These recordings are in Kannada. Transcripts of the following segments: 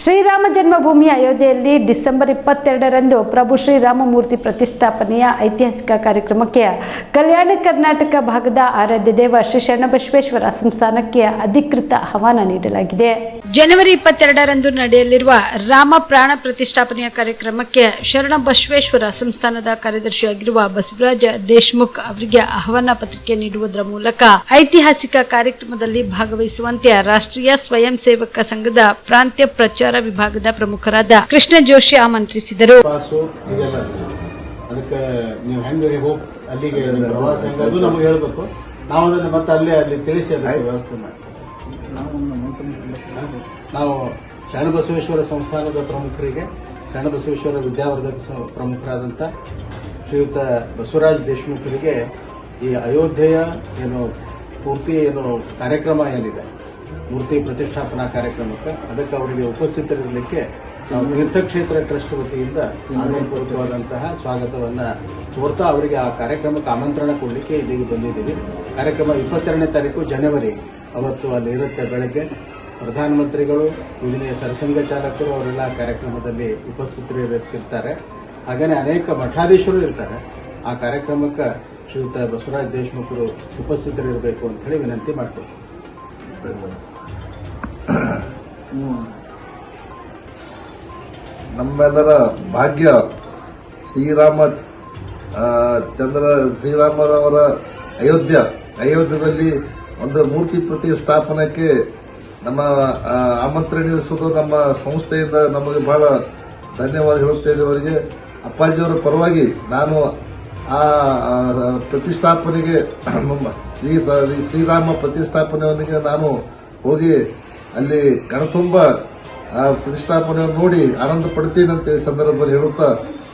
ಶ್ರೀರಾಮ ಜನ್ಮಭೂಮಿ ಅಯೋಧ್ಯೆಯಲ್ಲಿ ಡಿಸೆಂಬರ್ 22ರಂದು ಪ್ರಭು ಶ್ರೀರಾಮಮೂರ್ತಿ ಪ್ರತಿಷ್ಠಾಪನೆಯ ಐತಿಹಾಸಿಕ ಕಾರ್ಯಕ್ರಮಕ್ಕೆ ಕಲ್ಯಾಣ ಕರ್ನಾಟಕ ಭಾಗದ ಆರಾಧ್ಯ ದೇವ ಶ್ರೀ ಶರಣಬಸವೇಶ್ವರ ಸಂಸ್ಥಾನಕ್ಕೆ ಅಧಿಕೃತ ಆಹ್ವಾನ ನೀಡಲಾಗಿದೆ. ಜನವರಿ 22ರಂದು ನಡೆಯಲಿರುವ ರಾಮ ಪ್ರಾಣ ಪ್ರತಿಷ್ಠಾಪನೆಯ ಕಾರ್ಯಕ್ರಮಕ್ಕೆ ಶರಣಬಸವೇಶ್ವರ ಸಂಸ್ಥಾನದ ಕಾರ್ಯದರ್ಶಿಯಾಗಿರುವ ಬಸವರಾಜ ದೇಶಮುಖ್ ಅವರಿಗೆ ಆಹ್ವಾನ ಪತ್ರಿಕೆ ನೀಡುವುದರ ಮೂಲಕ ಐತಿಹಾಸಿಕ ಕಾರ್ಯಕ್ರಮದಲ್ಲಿ ಭಾಗವಹಿಸುವಂತೆ ರಾಷ್ಟ್ರೀಯ ಸ್ವಯಂ ಸೇವಕ ಸಂಘದ ಪ್ರಾಂತ್ಯ ಪ್ರಚಾರ ವಿಭಾಗದ ಪ್ರಮುಖರಾದ ಕೃಷ್ಣ ಜೋಶಿ ಆಮಂತ್ರಿಸಿದರು. ಅದಕ್ಕೆ ನೀವು ಹೆಂಗೆ ಹೋಗಿ ಅಲ್ಲಿಗೆ ಪ್ರವಾಸ ಹೆಂಗದು ನಮಗೆ ಹೇಳಬೇಕು. ನಾವು ಅದನ್ನು ಮತ್ತೆ ಅಲ್ಲಿ ತಿಳಿಸಿ ಅದಕ್ಕೆ ವ್ಯವಸ್ಥೆ ಮಾಡಿ ನಾವು ಶರಣಬಸವೇಶ್ವರ ಸಂಸ್ಥಾನದ ಪ್ರಮುಖರಿಗೆ, ಶರಣಬಸವೇಶ್ವರ ವಿದ್ಯಾವರ್ಧಕ ಪ್ರಮುಖರಾದಂಥ ಶ್ರೀಯುತ ಬಸವರಾಜ ದೇಶಮುಖರಿಗೆ ಈ ಅಯೋಧ್ಯೆಯ ಪೂರ್ತಿ ಕಾರ್ಯಕ್ರಮ ಏನಿದೆ, ಮೂರ್ತಿ ಪ್ರತಿಷ್ಠಾಪನಾ ಕಾರ್ಯಕ್ರಮಕ್ಕೆ ಅದಕ್ಕೆ ಅವರಿಗೆ ಉಪಸ್ಥಿತರಿರಲಿಕ್ಕೆ ನಾವು ತೀರ್ಥಕ್ಷೇತ್ರ ಟ್ರಸ್ಟ್ ವತಿಯಿಂದ ಆನಂದಪೂರ್ವಕವಾದಂತಹ ಸ್ವಾಗತವನ್ನು ಕೋರ್ತಾ ಅವರಿಗೆ ಆ ಕಾರ್ಯಕ್ರಮಕ್ಕೆ ಆಮಂತ್ರಣ ಕೊಡಲಿಕ್ಕೆ ಇಲ್ಲಿಗೆ ಬಂದಿದ್ದೀವಿ. ಕಾರ್ಯಕ್ರಮ 22ನೇ ತಾರೀಕು ಜನವರಿ ಅವತ್ತು ಅಲ್ಲಿ ಇರುತ್ತೆ. ಬೆಳಗ್ಗೆ ಪ್ರಧಾನಮಂತ್ರಿಗಳು, ಯೋಜನೆಯ ಸರಸಂಘ ಚಾಲಕರು ಅವರೆಲ್ಲ ಕಾರ್ಯಕ್ರಮದಲ್ಲಿ ಉಪಸ್ಥಿತರಿರ್ತಾರೆ. ಹಾಗೆಯೇ ಅನೇಕ ಮಠಾಧೀಶರು ಇರ್ತಾರೆ. ಆ ಕಾರ್ಯಕ್ರಮಕ್ಕೆ ಶ್ರೀಯುತ ಬಸವರಾಜ ದೇಶಮುಖರು ಉಪಸ್ಥಿತರಿರಬೇಕು ಅಂತ ಹೇಳಿ ವಿನಂತಿ ಮಾಡ್ತೀವಿ. ನಮ್ಮೆಲ್ಲರ ಭಾಗ್ಯ ಶ್ರೀರಾಮರವರ ಅಯೋಧ್ಯದಲ್ಲಿ ಒಂದು ಮೂರ್ತಿ ಪ್ರತಿಷ್ಠಾಪನೆಗೆ ನಮ್ಮ ಆಮಂತ್ರಣೀಸುವುದು ನಮ್ಮ ಸಂಸ್ಥೆಯಿಂದ ನಮಗೆ ಬಹಳ ಧನ್ಯವಾದ ಹೇಳುತ್ತೇವೆ. ಅವರಿಗೆ ಅಪ್ಪಾಜಿಯವರ ಪರವಾಗಿ ನಾನು ಆ ಪ್ರತಿಷ್ಠಾಪನೆಗೆ ಶ್ರೀರಾಮ ಪ್ರತಿಷ್ಠಾಪನೆಯೊಂದಿಗೆ ನಾನು ಹೋಗಿ ಅಲ್ಲಿ ಕಣತುಂಬ ಪ್ರತಿಷ್ಠಾಪನೆಯನ್ನು ನೋಡಿ ಆನಂದ ಪಡ್ತೀನಿ ಅಂತೇಳಿ ಸಂದರ್ಭದಲ್ಲಿ ಹೇಳುತ್ತಾ,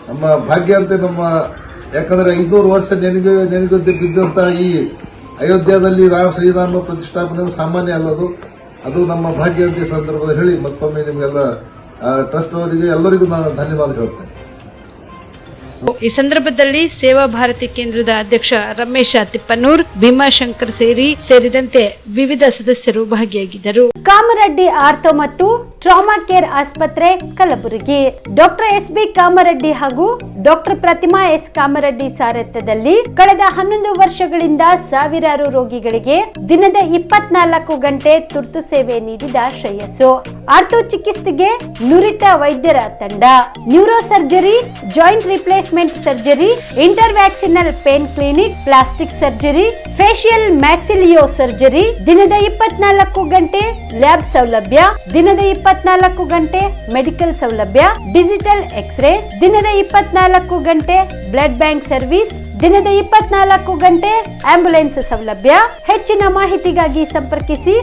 ನಮ್ಮ ಭಾಗ್ಯ ಅಂತೆ ಯಾಕಂದ್ರೆ 500 ವರ್ಷ ನೆನೆಗುದ್ದಿ ಬಿದ್ದಂತ ಈ ಅಯೋಧ್ಯದಲ್ಲಿ ಶ್ರೀರಾಮ ಪ್ರತಿಷ್ಠಾಪನೆ ಸಾಮಾನ್ಯ ಅಲ್ಲದು, ಅದು ನಮ್ಮ ಭಾಗ್ಯ ಅಂತ ಸಂದರ್ಭದಲ್ಲಿ ಹೇಳಿ ಮತ್ತೊಮ್ಮೆ ನಿಮಗೆಲ್ಲ ಟ್ರಸ್ಟ್ ಅವರಿಗೆ ಎಲ್ಲರಿಗೂ ನಾನು ಧನ್ಯವಾದ ಹೇಳ್ತೇನೆ. ಈ ಸಂದರ್ಭದಲ್ಲಿ ಸೇವಾ ಭಾರತಿ ಕೇಂದ್ರದ ಅಧ್ಯಕ್ಷ ರಮೇಶ ತಿಪ್ಪನೂರ್, ಭೀಮಾಶಂಕರ್ ಸೇರಿದಂತೆ ವಿವಿಧ ಸದಸ್ಯರು ಭಾಗಿಯಾಗಿದ್ದರು. ಕಾಮರೆಡ್ಡಿ ಆರ್ಥೋ ಮತ್ತು ಟ್ರಾಮಾ ಕೇರ್ ಆಸ್ಪತ್ರೆ ಕಲಬುರಗಿ. Doctor S B. ಕಾಮರೆಡ್ಡಿ ಹಾಗೂ ಡಾಕ್ಟರ್ ಪ್ರತಿಮಾ ಎಸ್. ಕಾಮರೆಡ್ಡಿ ಸಾರಥ್ಯದಲ್ಲಿ ಕಳೆದ 11 ವರ್ಷಗಳಿಂದ ಸಾವಿರಾರು ರೋಗಿಗಳಿಗೆ ದಿನದ 24 ಗಂಟೆ ತುರ್ತು ಸೇವೆ ನೀಡಿದ ಶ್ರೇಯಸ್ಸು. ಆರ್ಥೋ ಚಿಕಿತ್ಸೆಗೆ ನುರಿತ ವೈದ್ಯರ ತಂಡ, neuro surgery, joint replacement surgery, interventional pain clinic, plastic surgery, facial maxillo surgery, ದಿನದ 24 ಗಂಟೆ ಲ್ಯಾಬ್ ಸೌಲಭ್ಯ, ದಿನದ 24 ಗಂಟೆ ಮೆಡಿಕಲ್ ಸೌಲಭ್ಯ, ಡಿಜಿಟಲ್ ಎಕ್ಸ್ರೇ, ದಿನದ 24 ಗಂಟೆ ಬ್ಲಡ್ ಬ್ಯಾಂಕ್ ಸರ್ವಿಸ್, ದಿನದ 24 ಗಂಟೆ ಆಂಬ್ಯುಲೆನ್ಸ್ ಸೌಲಭ್ಯ. ಹೆಚ್ಚಿನ ಮಾಹಿತಿಗಾಗಿ ಸಂಪರ್ಕಿಸಿ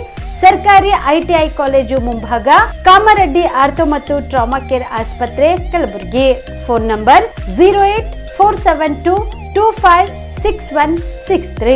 ಸರ್ಕಾರಿ ಐಟಿಐ ಕಾಲೇಜು ಮುಂಭಾಗ, ಕಾಮರೆಡ್ಡಿ ಆರ್ಥೋ ಮತ್ತು ಟ್ರಾಮಾ ಕೇರ್ ಆಸ್ಪತ್ರೆ ಕಲಬುರಗಿ. Phone number 084722566163.